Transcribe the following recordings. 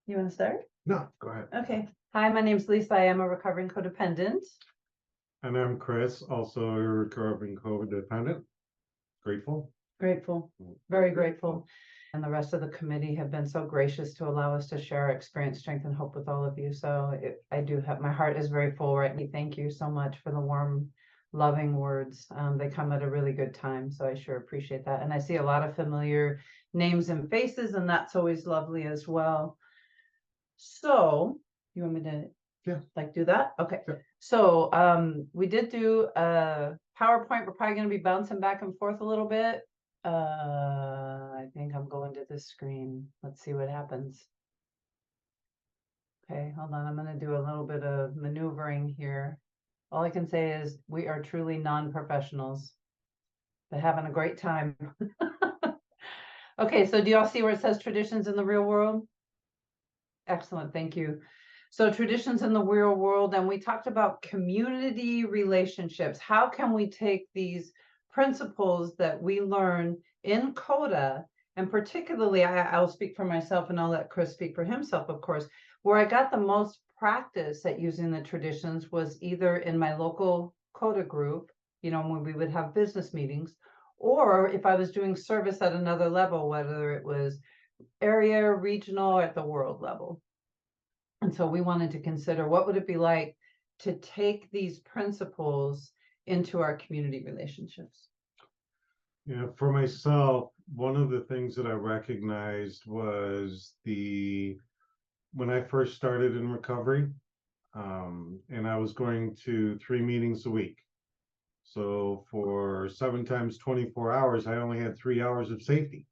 You want to start? No, go ahead. Okay. Hi, my name's Lisa. I am a recovering codependent. And I'm Chris, also a recovering codependent. Grateful. Grateful, very grateful. And the rest of the committee have been so gracious to allow us to share our experience, strength, and hope with all of you. So I do have, my heart is very full right now. Thank you so much for the warm, loving words. They come at a really good time. So I sure appreciate that. And I see a lot of familiar names and faces, and that's always lovely as well. So you want me to do that? Okay. Yeah. So we did do a PowerPoint. We're probably going to be bouncing back and forth a little bit. I think I'm going to this screen. Let's see what happens. Okay, hold on. I'm going to do a little bit of maneuvering here. All I can say is we are truly non-professionals, but having a great time. Okay, so do y'all see where it says traditions in the real world? Excellent, thank you. So traditions in the real world, and we talked about community relationships. How can we take these principles that we learn in CoDA, and particularly, I'll speak for myself and I'll let Chris speak for himself, of course, where I got the most practice at using the traditions was either in my local CoDA group, you know, when we would have business meetings, or if I was doing service at another level, whether it was area, regional, or at the world level. And so we wanted to consider what would it be like to take these principles into our community relationships. Yeah, for myself, one of the things that I recognized was when I first started in recovery, and I was going to 3 meetings a week. So for 7 times 24 hours, I only had 3 hours of safety.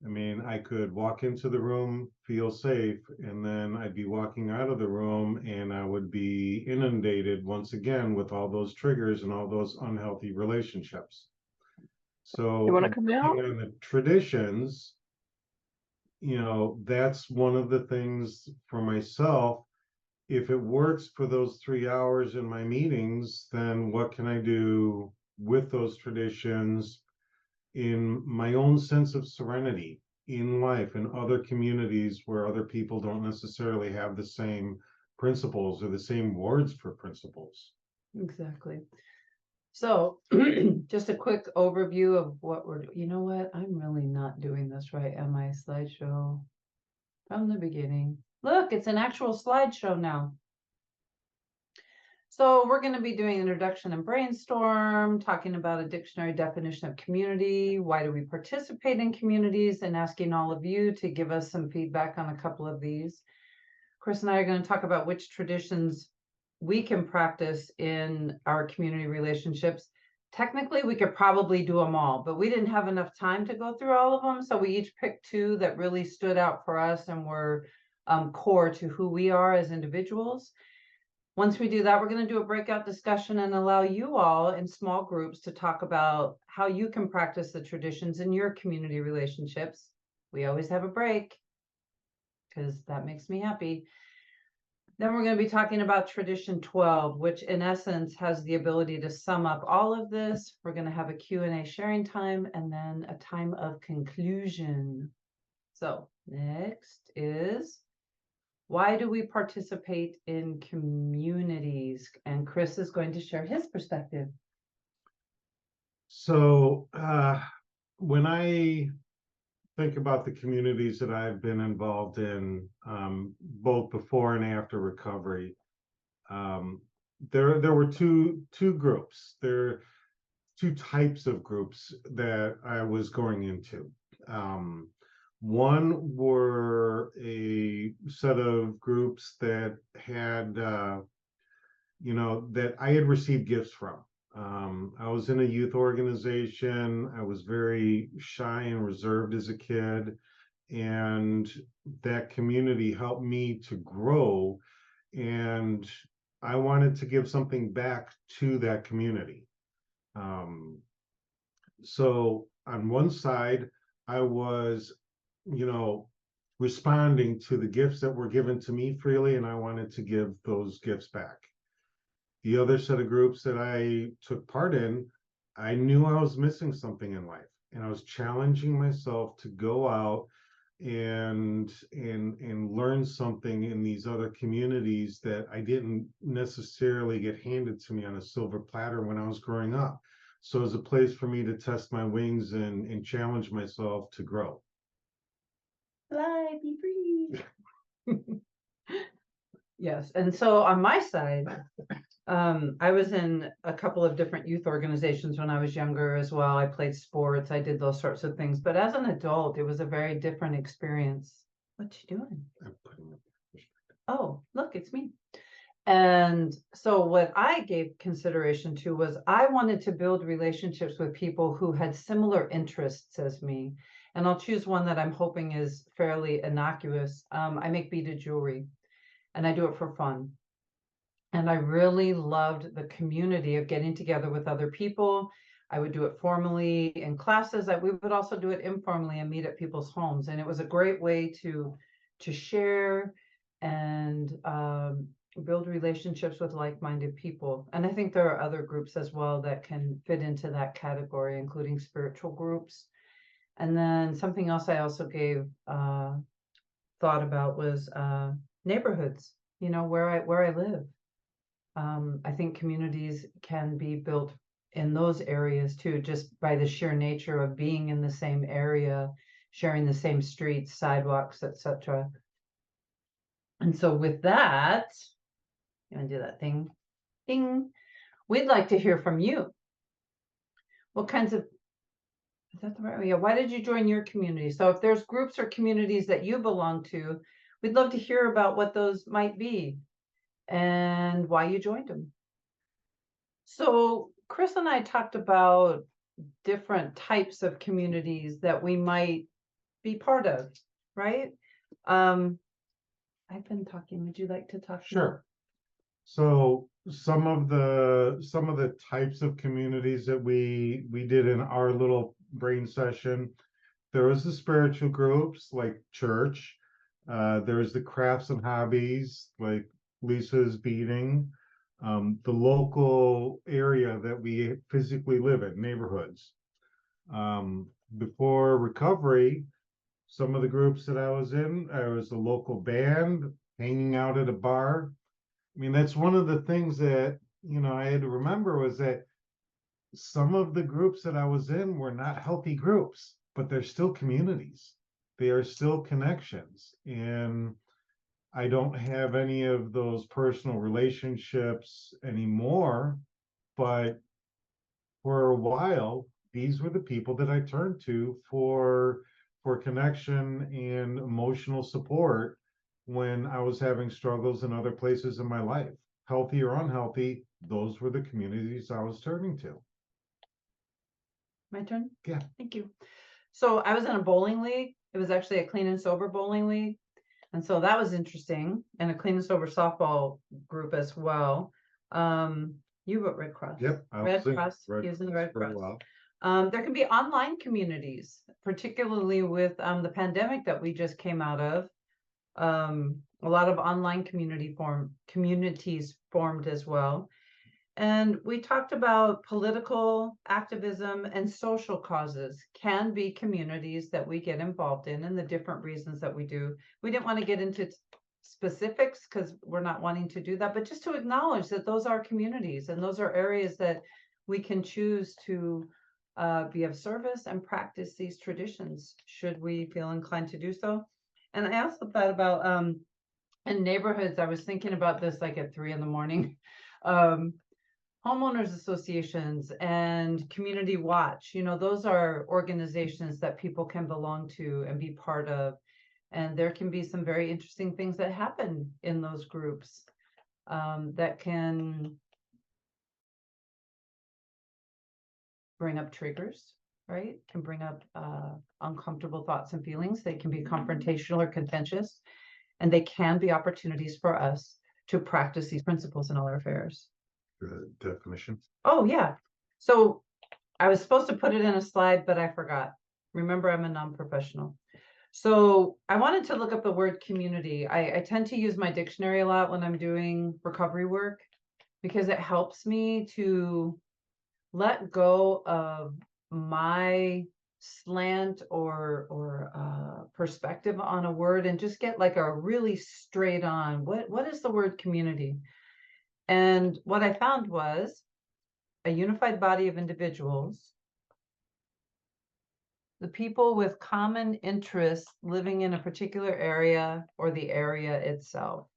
I mean, I could walk into the room, feel safe, and then I'd be walking out of the room and I would be inundated once again with all those triggers and all those unhealthy relationships. So, you want to come out? on the traditions, you know, that's one of the things for myself. If it works for those 3 hours in my meetings, then what can I do with those traditions in my own sense of serenity in life and other communities where other people don't necessarily have the same principles or the same words for principles? Exactly. So just a quick overview of what we're doing. You know what? I'm really not doing this right. Am I? Slideshow from the beginning. Look, it's an actual slideshow now. So we're going to be doing introduction and brainstorm, talking about a dictionary definition of community. Why do we participate in communities? And asking all of you to give us some feedback on a couple of these. Chris and I are going to talk about which traditions we can practice in our community relationships. Technically, we could probably do them all, but we didn't have enough time to go through all of them. So we each picked 2 that really stood out for us and were core to who we are as individuals. Once we do that, we're going to do a breakout discussion and allow you all in small groups to talk about how you can practice the traditions in your community relationships. We always have a break because that makes me happy. Then we're going to be talking about tradition 12, which in essence has the ability to sum up all of this. We're going to have a Q&A sharing time and then a time of conclusion. So next is, why do we participate in communities? And Chris is going to share his perspective. So when I think about the communities that I've been involved in, both before and after recovery, there were two groups. There are 2 types of groups that I was going into. One were a set of groups that had, you know, that I had received gifts from. I was in a youth organization. I was very shy and reserved as a kid, and that community helped me to grow, and I wanted to give something back to that community. So on one side, I was, you know, responding to the gifts that were given to me freely, and I wanted to give those gifts back. The other set of groups that I took part in, I knew I was missing something in life, and I was challenging myself to go out and learn something in these other communities that I didn't necessarily get handed to me on a silver platter when I was growing up. So it's a place for me to test my wings and challenge myself to grow. Fly, be free. Yes, and so on my side, I was in a couple of different youth organizations when I was younger as well. I played sports, I did those sorts of things, but as an adult, it was a very different experience. What you doing? I'm putting it- Oh, look, it's me. And so what I gave consideration to was I wanted to build relationships with people who had similar interests as me. And I'll choose one that I'm hoping is fairly innocuous. I make beaded jewelry and I do it for fun. And I really loved the community of getting together with other people. I would do it formally in classes. We would also do it informally and meet at people's homes. And it was a great way to share and build relationships with like-minded people. And I think there are other groups as well that can fit into that category, including spiritual groups. And then something else I also gave thought about was neighborhoods, you know, where I live. I think communities can be built in those areas too, just by the sheer nature of being in the same area, sharing the same streets, sidewalks, etc. And so with that, I'm gonna do that thing, ding. We'd like to hear from you. What kinds of, is that the right way? Yeah, why did you join your community? So if there's groups or communities that you belong to, we'd love to hear about what those might be and why you joined them. So Chris and I talked about different types of communities that we might be part of, right? I've been talking. Would you like to talk? Sure. So some of the types of communities that we did in our little brain session, there was the spiritual groups like church. There's the crafts and hobbies like Lisa's beading. The local area that we physically live in, neighborhoods. Before recovery, some of the groups that I was in, I was a local band, hanging out at a bar. I mean, that's one of the things that, I had to remember was that some of the groups that I was in were not healthy groups, but they're still communities. They are still connections. And I don't have any of those personal relationships anymore, but for a while, these were the people that I turned to for connection and emotional support when I was having struggles in other places in my life. Healthy or unhealthy, those were the communities I was turning to. My turn? Yeah. Thank you. So I was in a bowling league. It was actually a clean and sober bowling league. And so that was interesting. And a clean and sober softball group as well. You wrote Red Cross. Yep. Red Cross, using the Red Cross. There can be online communities, particularly with the pandemic that we just came out of. A lot of online communities formed as well. And we talked about political activism and social causes can be communities that we get involved in and the different reasons that we do. We didn't want to get into specifics because we're not wanting to do that, but just to acknowledge that those are communities and those are areas that we can choose to be of service and practice these traditions should we feel inclined to do so. And I also thought about in neighborhoods, I was thinking about this like at 3 a.m. Homeowners associations and community watch, those are organizations that people can belong to and be part of. And there can be some very interesting things that happen in those groups that can bring up triggers, right? Can bring up uncomfortable thoughts and feelings. They can be confrontational or contentious, and they can be opportunities for us to practice these principles in all our affairs. The definition. Oh, yeah. So I was supposed to put it in a slide, but I forgot. Remember, I'm a non-professional. So I wanted to look up the word community. I tend to use my dictionary a lot when I'm doing recovery work because it helps me to let go of my slant or perspective on a word and just get like a really straight on what is the word community. And what I found was a unified body of individuals, the people with common interests living in a particular area or the area itself.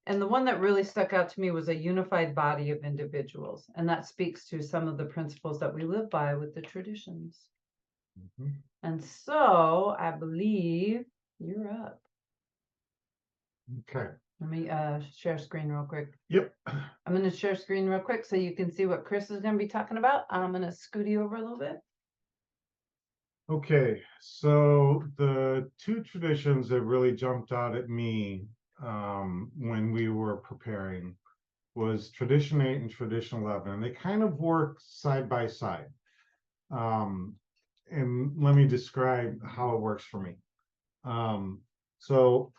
And the one that really stuck out to me was a unified body of individuals. And that speaks to some of the principles that we live by with the traditions. Mhm. And so I believe you're up. Okay. Let me share screen real quick. Yep. I'm going to share screen real quick so you can see what Chris is going to be talking about. I'm going to scoot you over a little bit. Okay, so the two traditions that really jumped out at me when we were preparing was tradition 8 and tradition 11, and they kind of work side by side. Um, and let me describe how it works for me. So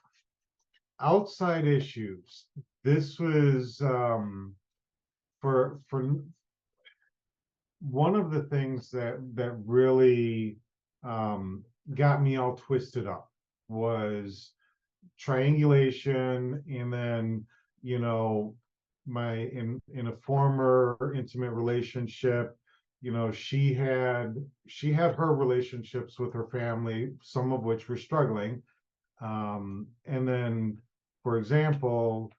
outside issues, this was for one of the things that really got me all twisted up was triangulation, and then my in a former intimate relationship, she had her relationships with her family, some of which were struggling, and then, for example,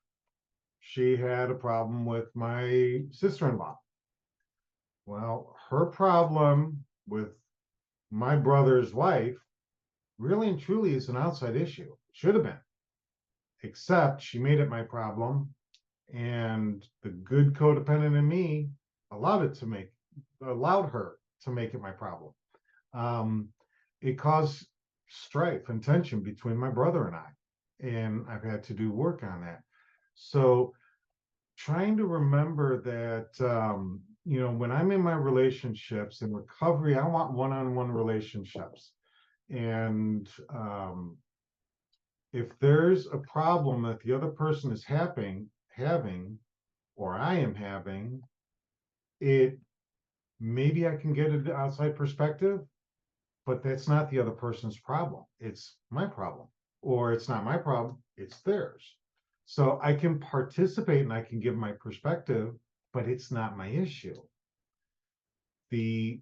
she had a problem with my sister-in-law. Well, her problem with my brother's wife really and truly is an outside issue. Should have been. Except she made it my problem, and the good codependent in me allowed her to make it my problem. Um, it caused strife and tension between my brother and I, and I've had to do work on that. So trying to remember that when I'm in my relationships in recovery, I want one-on-one relationships. And if there's a problem that the other person is having, or I am having, it maybe I can get an outside perspective, but that's not the other person's problem. It's my problem. Or it's not my problem, it's theirs. So I can participate and I can give my perspective, but it's not my issue. The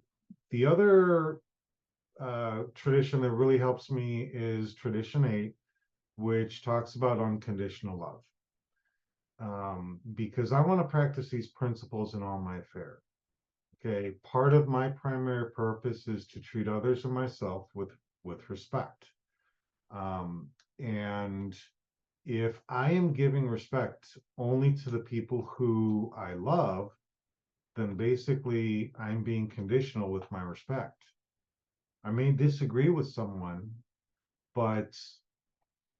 other tradition that really helps me is tradition 8, which talks about unconditional love. Because I want to practice these principles in all my affairs. Okay, part of my primary purpose is to treat others and myself with respect. And if I am giving respect only to the people who I love, then basically I'm being conditional with my respect. I may disagree with someone, but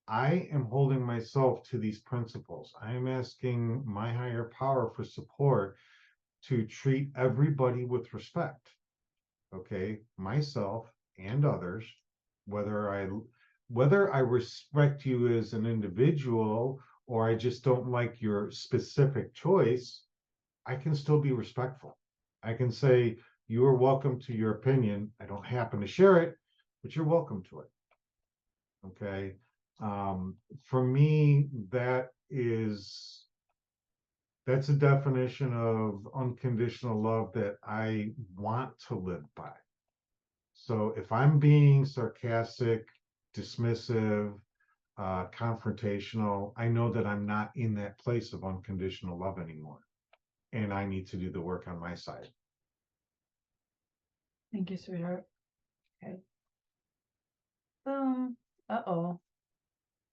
I am holding myself to these principles. I am asking my higher power for support to treat everybody with respect. Okay, myself and others, whether I respect you as an individual or I just don't like your specific choice, I can still be respectful. I can say, you are welcome to your opinion. I don't happen to share it, but you're welcome to it. Okay. For me, that's a definition of unconditional love that I want to live by. So if I'm being sarcastic, dismissive, confrontational, I know that I'm not in that place of unconditional love anymore. And I need to do the work on my side. Thank you, sweetheart. Okay. Boom. Uh-oh.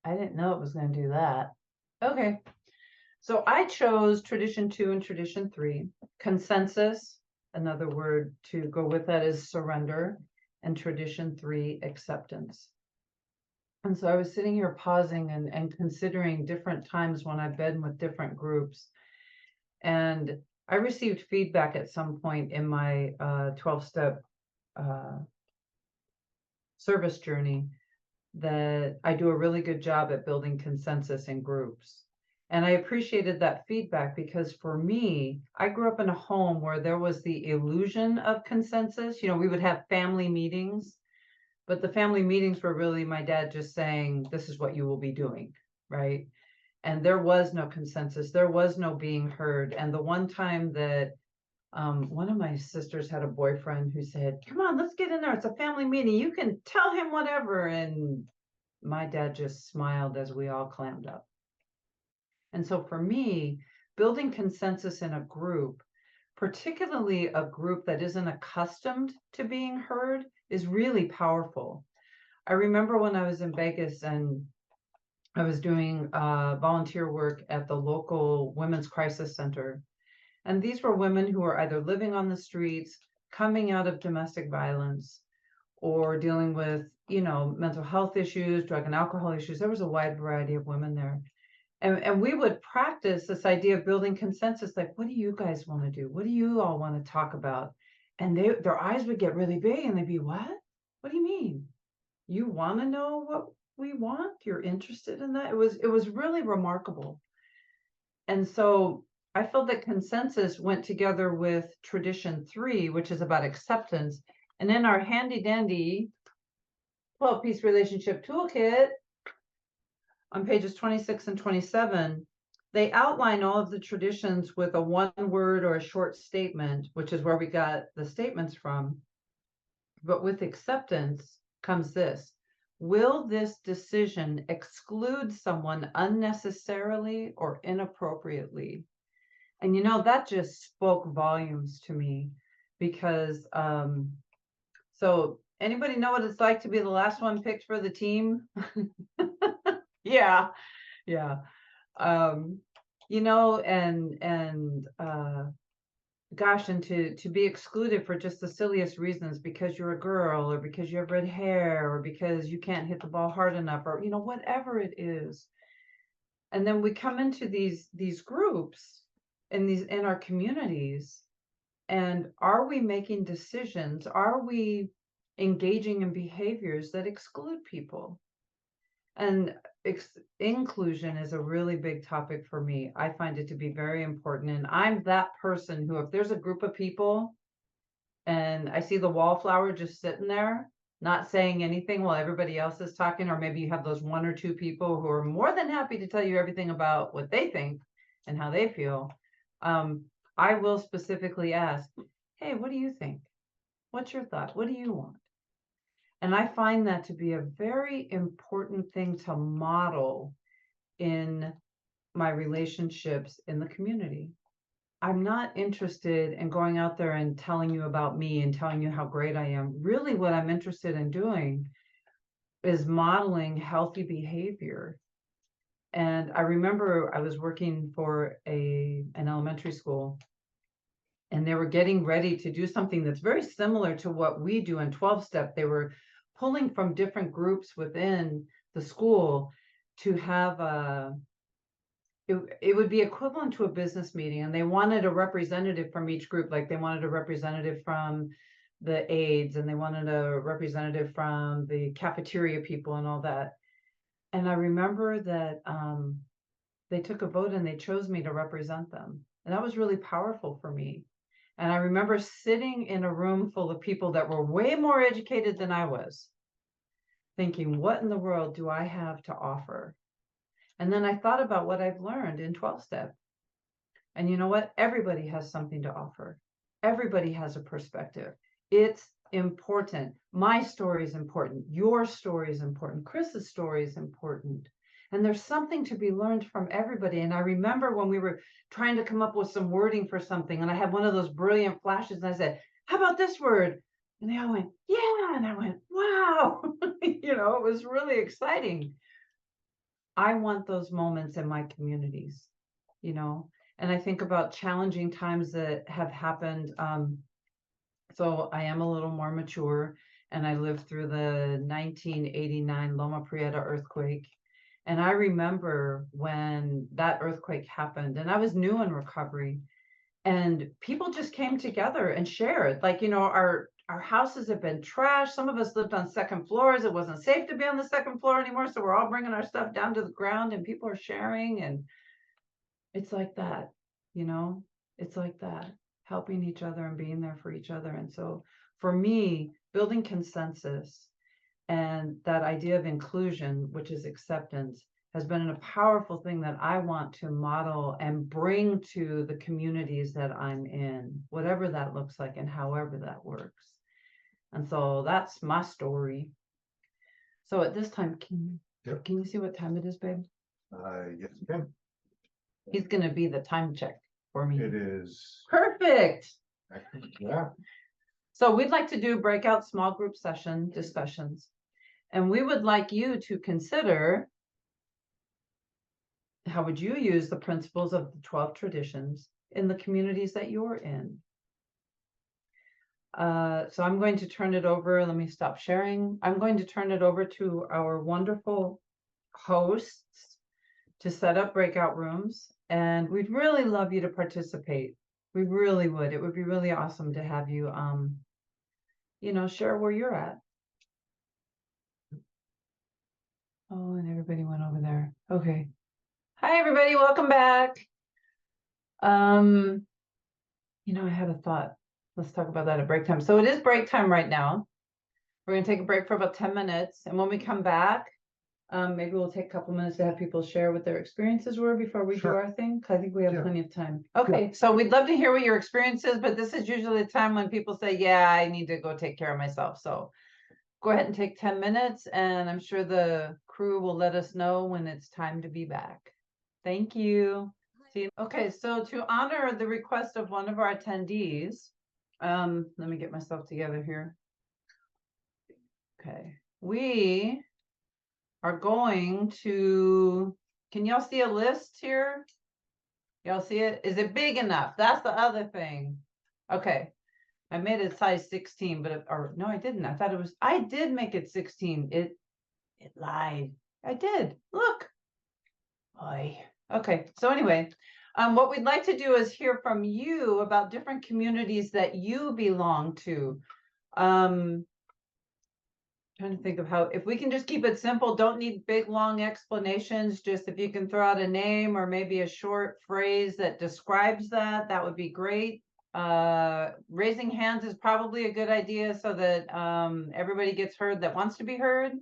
I didn't know it was going to do that. Okay. So I chose tradition 2 and tradition 3. Consensus, another word to go with that is surrender, and tradition 3, acceptance. And so I was sitting here pausing and considering different times when I've been with different groups. And I received feedback at some point in my 12-step service journey that I do a really good job at building consensus in groups. And I appreciated that feedback because for me, I grew up in a home where there was the illusion of consensus. You know, we would have family meetings, but the family meetings were really my dad just saying, this is what you will be doing, right? And there was no consensus. There was no being heard. And the one time that one of my sisters had a boyfriend who said, come on, let's get in there. It's a family meeting. You can tell him whatever. And my dad just smiled as we all clammed up. And so for me, building consensus in a group, particularly a group that isn't accustomed to being heard, is really powerful. I remember when I was in Vegas and I was doing volunteer work at the local women's crisis center. And these were women who were either living on the streets, coming out of domestic violence, or dealing with, you know, mental health issues, drug and alcohol issues. There was a wide variety of women there. And we would practice this idea of building consensus, like, what do you guys want to do? What do you all want to talk about? And their eyes would get really big and they'd be, what? What do you mean? You want to know what we want? You're interested in that? It was really remarkable. And so I felt that consensus went together with tradition 3, which is about acceptance. And in our handy dandy 12-piece relationship toolkit, on pages 26 and 27, they outline all of the traditions with a 1-word or a short statement, which is where we got the statements from. But with acceptance comes this: will this decision exclude someone unnecessarily or inappropriately? And you know, that just spoke volumes to me because, so anybody know what it's like to be the last one picked for the team? Yeah. Yeah. You know, and gosh, and to be excluded for just the silliest reasons, because you're a girl or because you have red hair or because you can't hit the ball hard enough, or, you know, whatever it is. And then we come into these groups in our communities, and are we making decisions? Are we engaging in behaviors that exclude people? And inclusion is a really big topic for me. I find it to be very important. And I'm that person who, if there's a group of people and I see the wallflower just sitting there, not saying anything while everybody else is talking, or maybe you have those 1 or 2 people who are more than happy to tell you everything about what they think and how they feel, I will specifically ask, hey, what do you think? What's your thought? What do you want? And I find that to be a very important thing to model in my relationships in the community. I'm not interested in going out there and telling you about me and telling you how great I am. Really, what I'm interested in doing is modeling healthy behavior. And I remember I was working for an elementary school, and they were getting ready to do something that's very similar to what we do in 12-step. They were pulling from different groups within the school to have it would be equivalent to a business meeting, and they wanted a representative from each group. Like, they wanted a representative from the aides, and they wanted a representative from the cafeteria people and all that. And I remember that they took a vote and they chose me to represent them. And that was really powerful for me. And I remember sitting in a room full of people that were way more educated than I was, thinking, what in the world do I have to offer? And then I thought about what I've learned in 12-step. And you know what? Everybody has something to offer. Everybody has a perspective. It's important. My story is important. Your story is important. Chris's story is important. And there's something to be learned from everybody. And I remember when we were trying to come up with some wording for something, and I had one of those brilliant flashes, and I said, how about this word? And they all went, yeah. And I went, wow. You know, it was really exciting. I want those moments in my communities, you know, and I think about challenging times that have happened. So I am a little more mature, and I lived through the 1989 Loma Prieta earthquake. And I remember when that earthquake happened, and I was new in recovery, and people just came together and shared, like, you know, our houses have been trashed. Some of us lived on second floors. It wasn't safe to be on the second floor anymore. So we're all bringing our stuff down to the ground, and people are sharing. And It's like that, you know, it's like that, helping each other and being there for each other. And so for me, building consensus and that idea of inclusion, which is acceptance, has been a powerful thing that I want to model and bring to the communities that I'm in, whatever that looks like and however that works. And so that's my story. So at this time, Yep. can you see what time it is, babe? Yes, you can. He's gonna be the time check for me. It is. Perfect. Yeah. So we'd like to do breakout small group session discussions. And we would like you to consider how would you use the principles of the 12 traditions in the communities that you're in. So I'm going to turn it over. Let me stop sharing. I'm going to turn it over to our wonderful hosts to set up breakout rooms. And we'd really love you to participate. We really would. It would be really awesome to have you, share where you're at. Oh, and everybody went over there. Okay. Hi, everybody. Welcome back. I had a thought. Let's talk about that at break time. So it is break time right now. We're going to take a break for about 10 minutes. And when we come back, maybe we'll take a couple minutes to have people share what their experiences were before we do Sure. our thing. 'Cause I think we have Yeah. plenty of time. Okay. So we'd love to hear what your experience is, but this is usually the time when people say, yeah, I need to go take care of myself. So go ahead and take 10 minutes and I'm sure the crew will let us know when it's time to be back. Thank you. See you. Okay, so to honor the request of one of our attendees, let me get myself together here. Okay, we are going to, can y'all see a list here? Y'all see it? Is it big enough? That's the other thing. Okay, I made it size 16, but or no, I didn't. I did make it 16. It lied. I did. Look. Boy. Okay, so anyway, what we'd like to do is hear from you about different communities that you belong to. Trying to think of how, if we can just keep it simple, don't need big, long explanations, just if you can throw out a name or maybe a short phrase that describes that, that would be great. Raising hands is probably a good idea so that everybody gets heard that wants to be heard.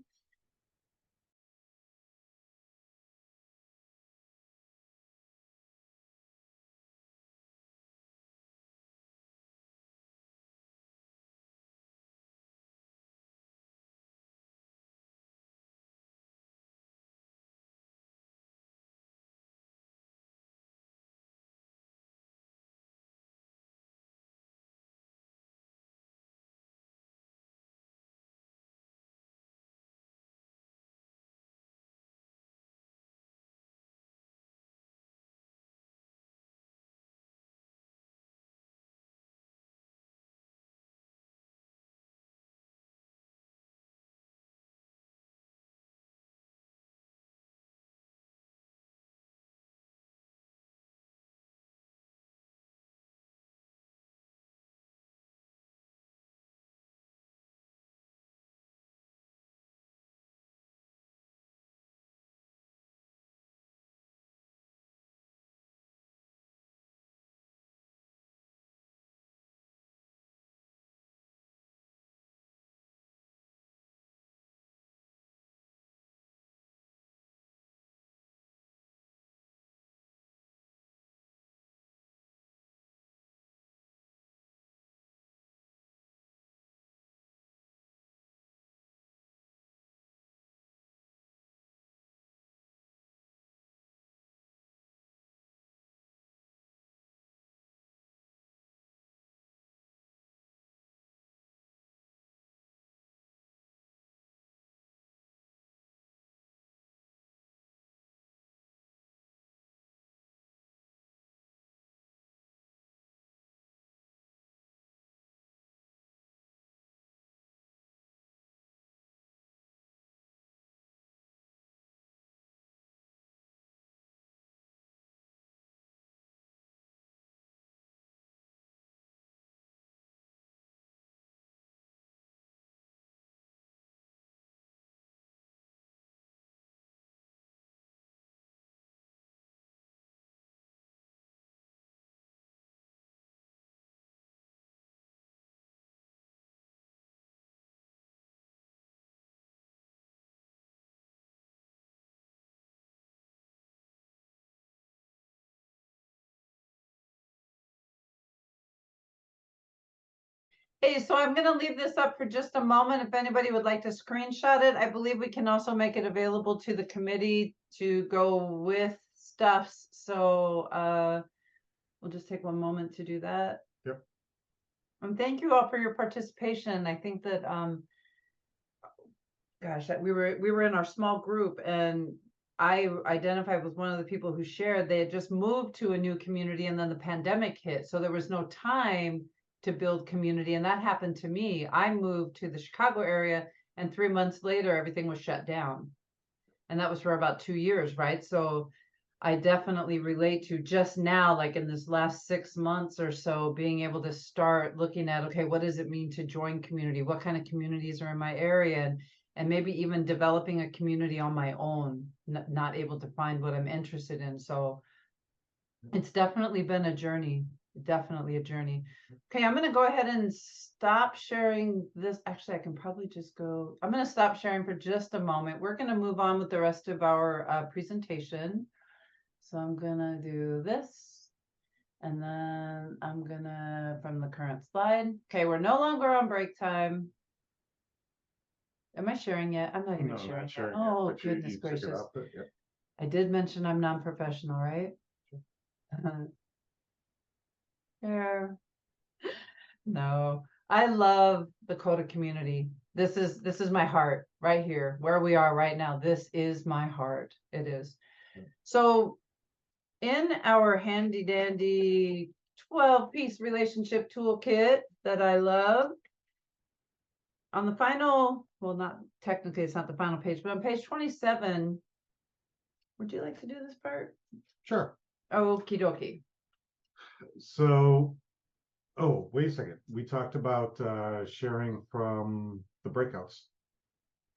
Hey, so I'm gonna leave this up for just a moment. If anybody would like to screenshot it, I believe we can also make it available to the committee to go with stuffs. So we'll just take one moment to do that. Yep. And thank you all for your participation. I think that gosh, that we were in our small group, and I identified with one of the people who shared they had just moved to a new community and then the pandemic hit. So there was no time to build community. And that happened to me. I moved to the Chicago area, and 3 months later, everything was shut down. And that was for about 2 years, right? So I definitely relate to just now, like in this last 6 months or so, being able to start looking at, okay, what does it mean to join community? What kind of communities are in my area? And maybe even developing a community on my own, not able to find what I'm interested in. So it's definitely been a journey, definitely a journey. Okay, I'm gonna go ahead and stop sharing this. Actually, I can probably just go, I'm gonna stop sharing for just a moment. We're gonna move on with the rest of our presentation. So I'm gonna do this, and then I'm gonna, from the current slide. Okay, we're no longer on break time. Am I sharing yet? I'm not even No, sharing not yet. sharing yet, Oh, but goodness you took it gracious. up, but yeah. I did mention I'm non-professional, right? Yeah. No, I love the CoDA community. This is my heart right here, where we are right now. This is my heart. It is. So in our handy dandy 12-piece relationship toolkit that I love, on the final, well, not technically, it's not the final page, but on page 27, would you like to do this part? Sure. Okie dokie. So, oh, wait a second. We talked about sharing from the breakouts.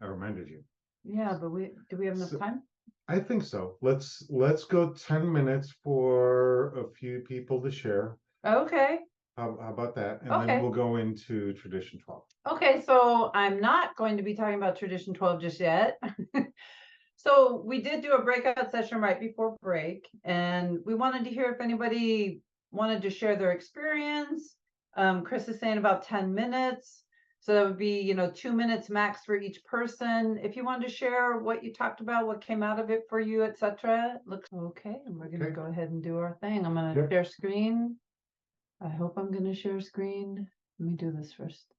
I reminded you. Yeah, but do we have enough So- time? I think so. Let's go 10 minutes for a few people to share. Okay. How about that? And Okay. then we'll go into tradition 12. Okay, so I'm not going to be talking about tradition 12 just yet. So we did do a breakout session right before break, and we wanted to hear if anybody wanted to share their experience. Chris is saying about 10 minutes. So that would be, 2 minutes max for each person. If you wanted to share what you talked about, what came out of it for you, etc. Looks okay. And we're going to Okay. go ahead and do our thing. I'm going to Yep. share screen. I hope I'm going to share screen. Let me do this first.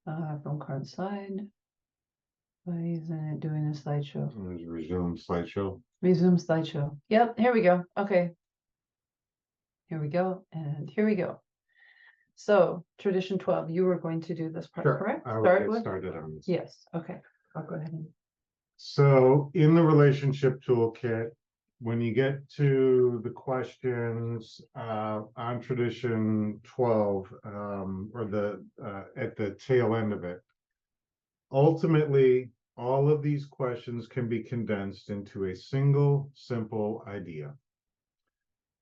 From current slide. By using it, doing a slideshow. Resume slideshow. Resume slideshow. Yep, here we go. Okay. Here we go. And here we go. So tradition 12, you were going to do this part, Sure. correct? I will Start get with? started on this. Yes. Okay. I'll go ahead and. So in the relationship toolkit, when you get to the questions on tradition 12, or at the tail end of it, ultimately, all of these questions can be condensed into a single, simple idea.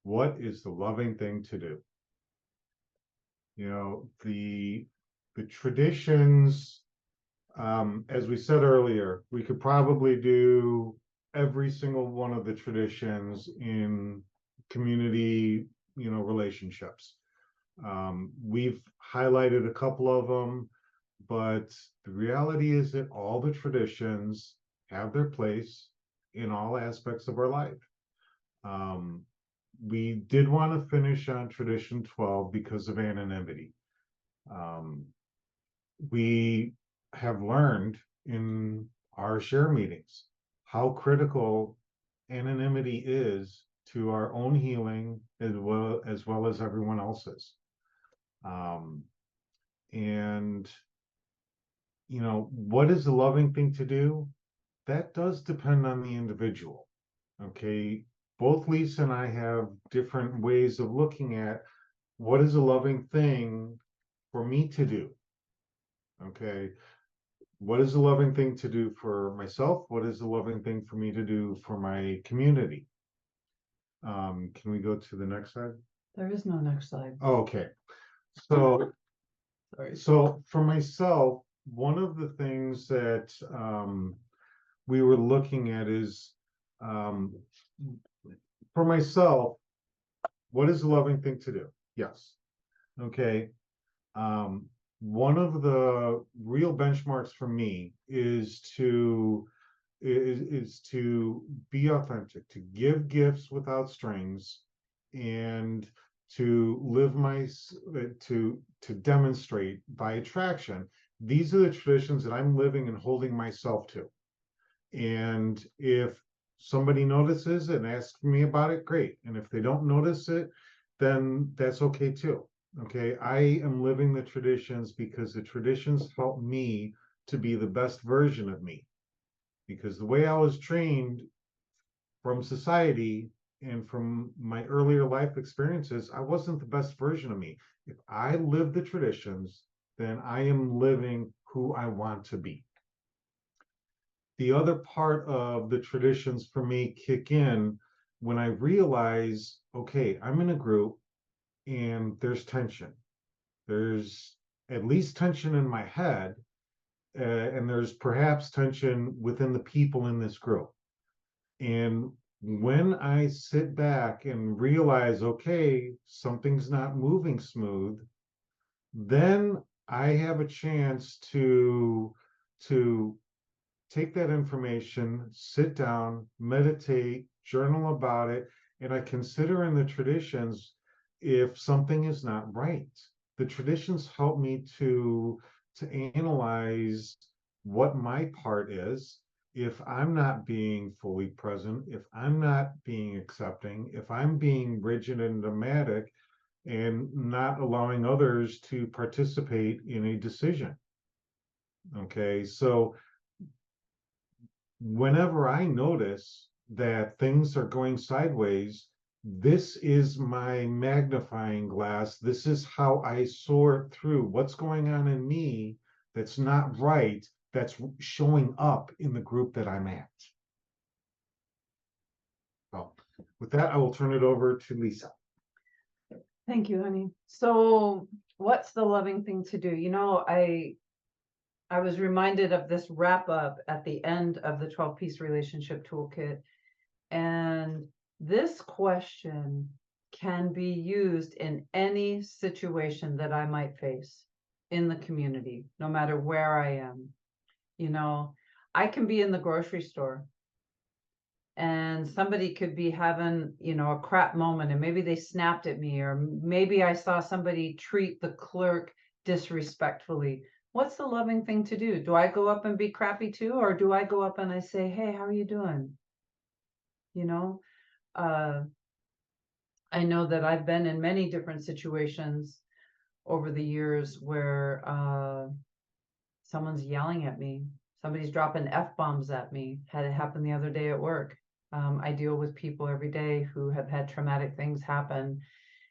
What is the loving thing to do? The traditions, as we said earlier, we could probably do every single one of the traditions in community, relationships. We've highlighted a couple of them, but the reality is that all the traditions have their place in all aspects of our life. We did want to finish on tradition 12 because of anonymity. We have learned in our share meetings how critical anonymity is to our own healing as well as everyone else's. And what is the loving thing to do? That does depend on the individual. Okay. Both Lisa and I have different ways of looking at what is a loving thing for me to do. Okay. What is the loving thing to do for myself? What is the loving thing for me to do for my community? Can we go to the next slide? There is no next slide. Oh, okay. So, Sorry. so for myself, one of the things that we were looking at is, for myself, what is the loving thing to do? Yes. Okay. one of the real benchmarks for me is to be authentic, to give gifts without strings, and to live to demonstrate by attraction. These are the traditions that I'm living and holding myself to. And if somebody notices and asks me about it, great. And if they don't notice it, then that's okay too. Okay, I am living the traditions because the traditions help me to be the best version of me. Because the way I was trained from society and from my earlier life experiences, I wasn't the best version of me. If I live the traditions, then I am living who I want to be. The other part of the traditions for me kick in when I realize, okay, I'm in a group and there's tension. There's at least tension in my head, and there's perhaps tension within the people in this group. And when I sit back and realize, okay, something's not moving smooth, then I have a chance to take that information, sit down, meditate, journal about it, and I consider in the traditions if something is not right. The traditions help me to analyze what my part is. If I'm not being fully present, if I'm not being accepting, if I'm being rigid and dogmatic and not allowing others to participate in a decision. Okay, so whenever I notice that things are going sideways, this is my magnifying glass. This is how I sort through what's going on in me that's not right, that's showing up in the group that I'm at. So, with that, I will turn it over to Lisa. Thank you, honey. So what's the loving thing to do? You know, I was reminded of this wrap up at the end of the 12-piece relationship toolkit. And this question can be used in any situation that I might face in the community, no matter where I am. You know, I can be in the grocery store and somebody could be having, you know, a crap moment and maybe they snapped at me, or maybe I saw somebody treat the clerk disrespectfully. What's the loving thing to do? Do I go up and be crappy too? Or do I go up and I say, hey, how are you doing? You know, I know that I've been in many different situations over the years where someone's yelling at me. Somebody's dropping F-bombs at me. Had it happen the other day at work. I deal with people every day who have had traumatic things happen,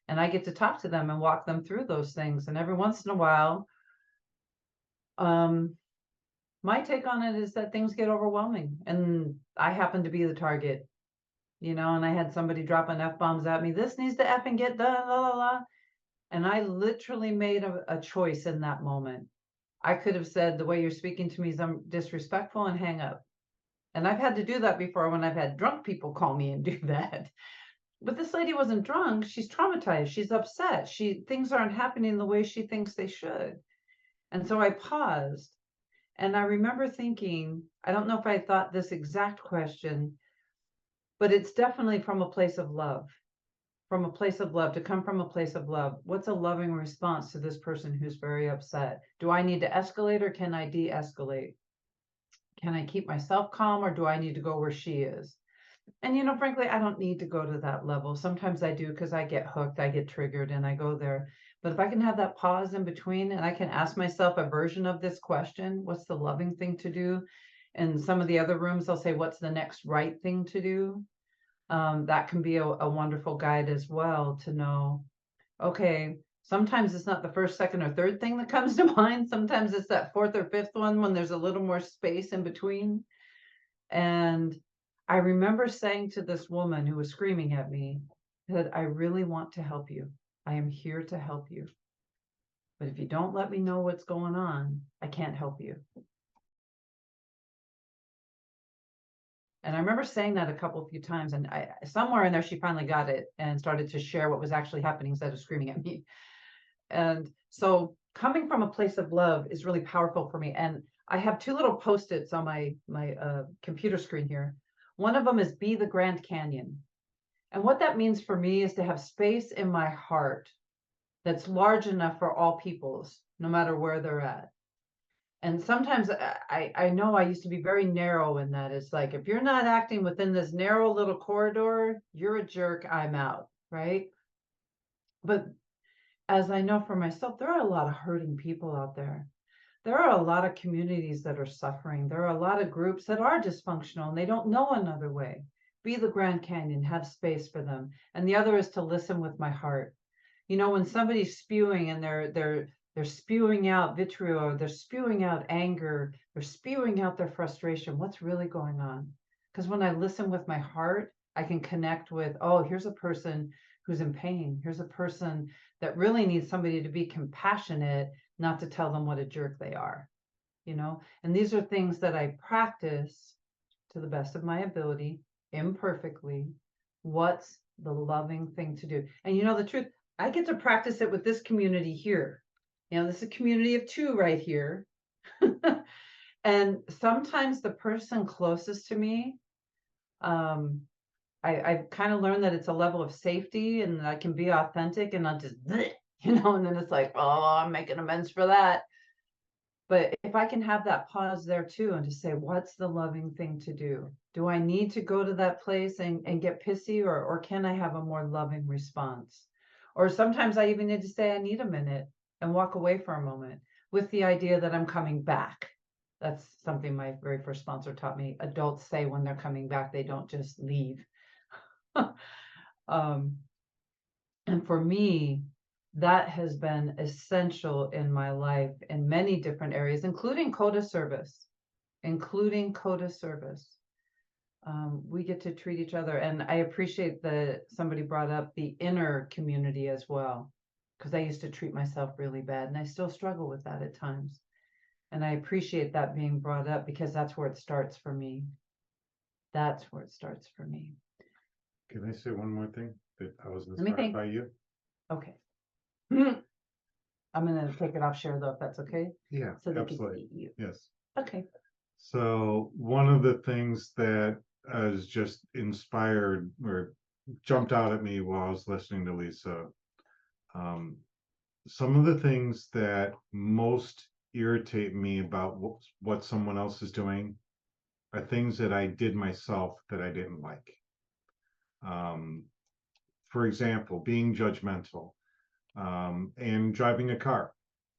and I get to talk to them and walk them through those things. And every once in a while, my take on it is that things get overwhelming, and I happen to be the target, you know, and I had somebody dropping F-bombs at me. This needs to F and get done, la, la, la. And I literally made a choice in that moment. I could have said, the way you're speaking to me is disrespectful, and hang up. And I've had to do that before when I've had drunk people call me and do that. But this lady wasn't drunk. She's traumatized. She's upset. Things aren't happening the way she thinks they should. And so I paused. And I remember thinking, I don't know if I thought this exact question, but it's definitely from a place of love. From a place of love, to come from a place of love. What's a loving response to this person who's very upset? Do I need to escalate, or can I de-escalate? Can I keep myself calm, or do I need to go where she is? And, you know, frankly, I don't need to go to that level. Sometimes I do, because I get hooked, I get triggered, and I go there. But if I can have that pause in between, and I can ask myself a version of this question, what's the loving thing to do? And some of the other rooms, I'll say, what's the next right thing to do? That can be a wonderful guide as well, to know, okay, sometimes it's not the first, second, or third thing that comes to mind. Sometimes it's that fourth or fifth one when there's a little more space in between. And I remember saying to this woman who was screaming at me that I really want to help you. I am here to help you. But if you don't let me know what's going on, I can't help you. And I remember saying that a few times, and somewhere in there, she finally got it and started to share what was actually happening instead of screaming at me. And so coming from a place of love is really powerful for me. And I have two little post-its on my computer screen here. One of them is be the Grand Canyon. And what that means for me is to have space in my heart that's large enough for all peoples, no matter where they're at. And sometimes I know I used to be very narrow in that. It's like, if you're not acting within this narrow little corridor, you're a jerk, I'm out, right? But as I know for myself, there are a lot of hurting people out there. There are a lot of communities that are suffering. There are a lot of groups that are dysfunctional and they don't know another way. Be the Grand Canyon, have space for them. And the other is to listen with my heart. You know, when somebody's spewing and they're spewing out vitriol, they're spewing out anger, they're spewing out their frustration, what's really going on? Because when I listen with my heart, I can connect with, oh, here's a person who's in pain. Here's a person that really needs somebody to be compassionate, not to tell them what a jerk they are, you know? And these are things that I practice to the best of my ability, imperfectly. What's the loving thing to do? And you know, the truth, I get to practice it with this community here. You know, this is a community of two right here. And sometimes the person closest to me, I've kind of learned that it's a level of safety and I can be authentic and not just, you know, and then it's like, oh, I'm making amends for that. But if I can have that pause there too, and to say, what's the loving thing to do? Do I need to go to that place and get pissy, or can I have a more loving response? Or sometimes I even need to say, I need a minute and walk away for a moment with the idea that I'm coming back. That's something my very first sponsor taught me. Adults say when they're coming back, they don't just leave. And for me, that has been essential in my life in many different areas, including CoDA service, we get to treat each other. And I appreciate that somebody brought up the inner community as well, because I used to treat myself really bad and I still struggle with that at times. And I appreciate that being brought up because that's where it starts for me. That's where it starts for me. Can I say one more thing that I was me inspired think. by you? Okay. I'm gonna take it off share though, if that's okay. Yeah, So they can absolutely. see you. Yes. Okay. So one of the things that has just inspired or jumped out at me while I was listening to Lisa, some of the things that most irritate me about what someone else is doing are things that I did myself that I didn't like. For example, being judgmental, and driving a car.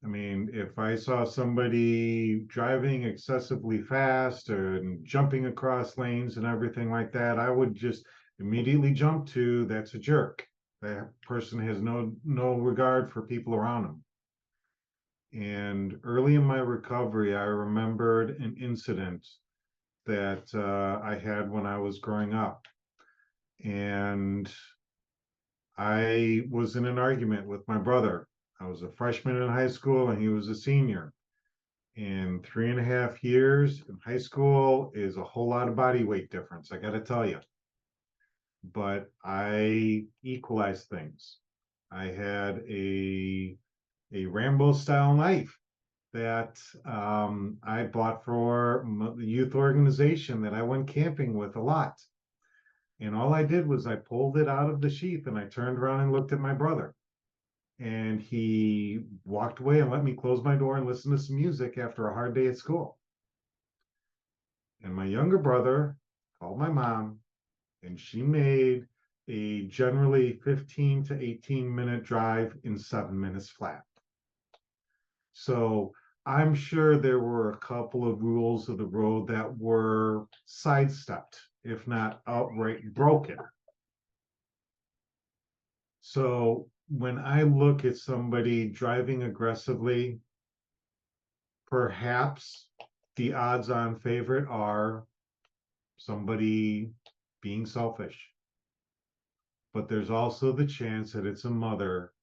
I mean, if I saw somebody driving excessively fast and jumping across lanes and everything like that, I would just immediately jump to, that's a jerk. That person has no regard for people around them. And early in my recovery, I remembered an incident that I had when I was growing up. And I was in an argument with my brother. I was a freshman in high school and he was a senior. And 3.5 years in high school is a whole lot of body weight difference, I got to tell you. But I equalized things. I had a Rambo style knife that I bought for the youth organization that I went camping with a lot. And all I did was I pulled it out of the sheath and I turned around and looked at my brother. And he walked away and let me close my door and listen to some music after a hard day at school. And my younger brother called my mom and she made a generally 15 to 18-minute drive in 7 minutes flat. So I'm sure there were a couple of rules of the road that were sidestepped, if not outright broken. So when I look at somebody driving aggressively, perhaps the odds-on favorite are somebody being selfish. But there's also the chance that it's a mother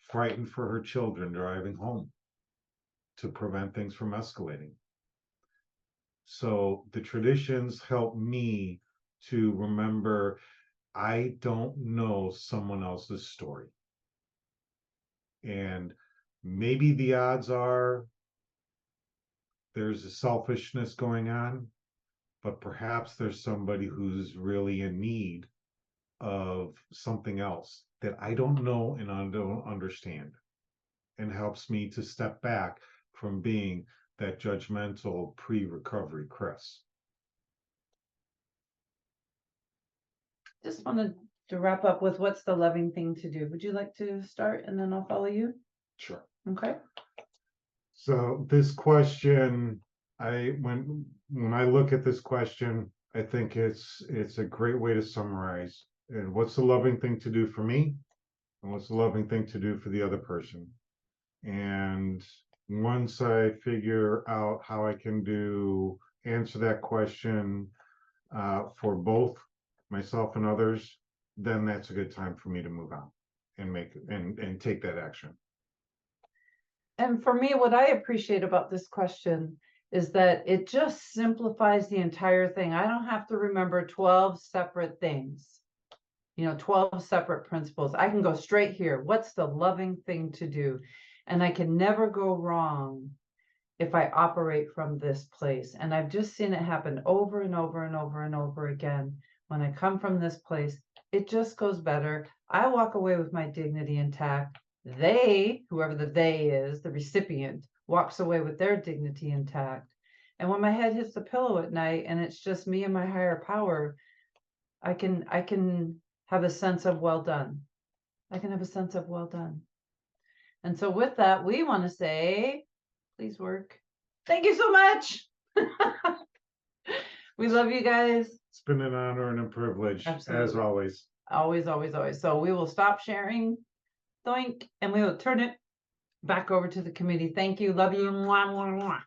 frightened for her children driving home to prevent things from escalating. So the traditions help me to remember I don't know someone else's story. And maybe the odds are there's a selfishness going on, but perhaps there's somebody who's really in need of something else that I don't know and I don't understand, and helps me to step back from being that judgmental pre-recovery Chris. Just wanted to wrap up with what's the loving thing to do. Would you like to start and then I'll follow you? Sure. Okay. So this question, when I look at this question, I think it's a great way to summarize. And what's the loving thing to do for me? And what's the loving thing to do for the other person? And once I figure out how I can answer that question for both myself and others, then that's a good time for me to move on and and take that action. And for me, what I appreciate about this question is that it just simplifies the entire thing. I don't have to remember 12 separate things, 12 separate principles. I can go straight here. What's the loving thing to do? And I can never go wrong if I operate from this place. And I've just seen it happen over and over and over and over again. When I come from this place, it just goes better. I walk away with my dignity intact. They, whoever the they is, the recipient, walks away with their dignity intact. And when my head hits the pillow at night and it's just me and my higher power, I can have a sense of well done. I can have a sense of well done. And so with that, we want to say, please work. Thank you so much. We love you guys. It's been an honor and a privilege, as Absolutely. always. Always, always, always. So we will stop sharing, Doink, and we will turn it back over to the committee. Thank you. Love you. Mwah, mwah, mwah.